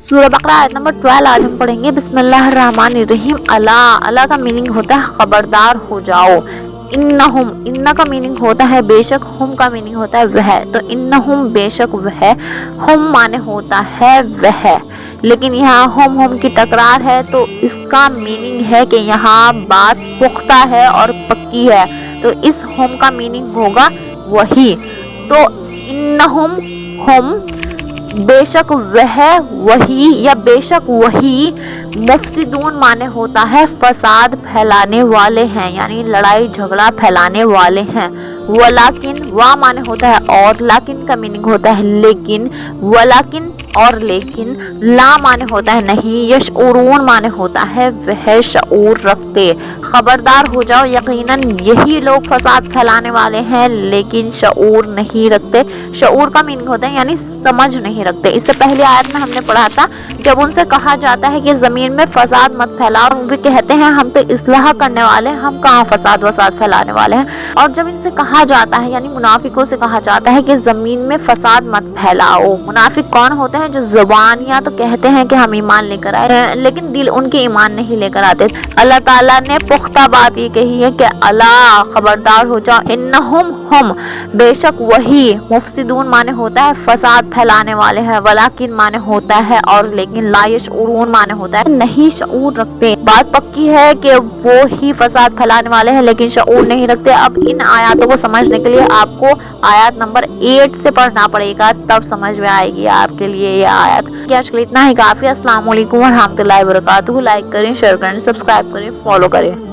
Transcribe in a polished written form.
सूरह बकरा आयत नंबर 12 आज हम पढ़ेंगे। बिस्मिल्लाहिर्रहमानिर्रहीम। अला, अला का मीनिंग होता है खबरदार हो जाओ। इन्नहुम, इन्ना का मीनिंग होता है बेशक, हुम का मीनिंग होता है वह, तो इन्नहुम बेशक वह, हुम माने होता है वह, लेकिन यहाँ हुम की तकरार है तो इसका मीनिंग है कि यहाँ बात पुख्ता है और पक्की है, तो इस हुम का मीनिंग होगा वही। तो इन्नहुम, हुम बेशक वह, वही या बेशक वही, मुफसिदून माने होता है फसाद फैलाने वाले हैं, यानी लड़ाई झगड़ा फैलाने वाले हैं। वलाकिन, वा माने होता है और, लाकिन का मीनिंग होता है लेकिन, वलाकिन और लेकिन, ला माने होता है नहीं, यशऊरून माने होता है वह शऊर रखते। खबरदार हो जाओ, यकीनन यही लोग फसाद फैलाने वाले हैं लेकिन शऊर नहीं रखते। शऊर का मीनिंग होता है यानी समझ नहीं रखते। इससे पहले आयत में हमने पढ़ा था जब उनसे कहा जाता है कि जमीन में फसाद मत फैलाओ, वो कहते हैं हम तो इस्लाह करने वाले हैं, हम कहाँ फसाद वसाद फैलाने वाले हैं। और जब इनसे कहा जाता है यानी मुनाफिकों से कहा जाता है कि जमीन में फसाद मत फैलाओ। मुनाफिक कौन होते हैं? जो जुबानियां तो कहते हैं कि हम ईमान लेकर आए लेकिन दिल उनके ईमान नहीं लेकर आते। अल्लाह ताला ने पुख्ता बात ये कही है कि अला, खबरदार हो जाओ, इन्नहुम, हम बेशक वही, मुफसिदून माने होता है फसाद फैलाने वाले हैं, वलाकिन माने होता है और लेकिन, ला यशऊरून माने होता है नहीं शऊर रखते। बात पक्की है कि वो ही फसाद फैलाने वाले हैं लेकिन शऊर नहीं रखते। अब इन आयतों को समझने के लिए आपको आयत नंबर 8 से पढ़ना पड़ेगा, तब समझ में आएगी आपके लिए ये आयत। आज के लिए इतना ही काफी। अस्सलाम वालेकुम व रहमतुल्लाहि व बरकातुहू। लाइक करें, शेयर करें, सब्सक्राइब करें, फॉलो करें।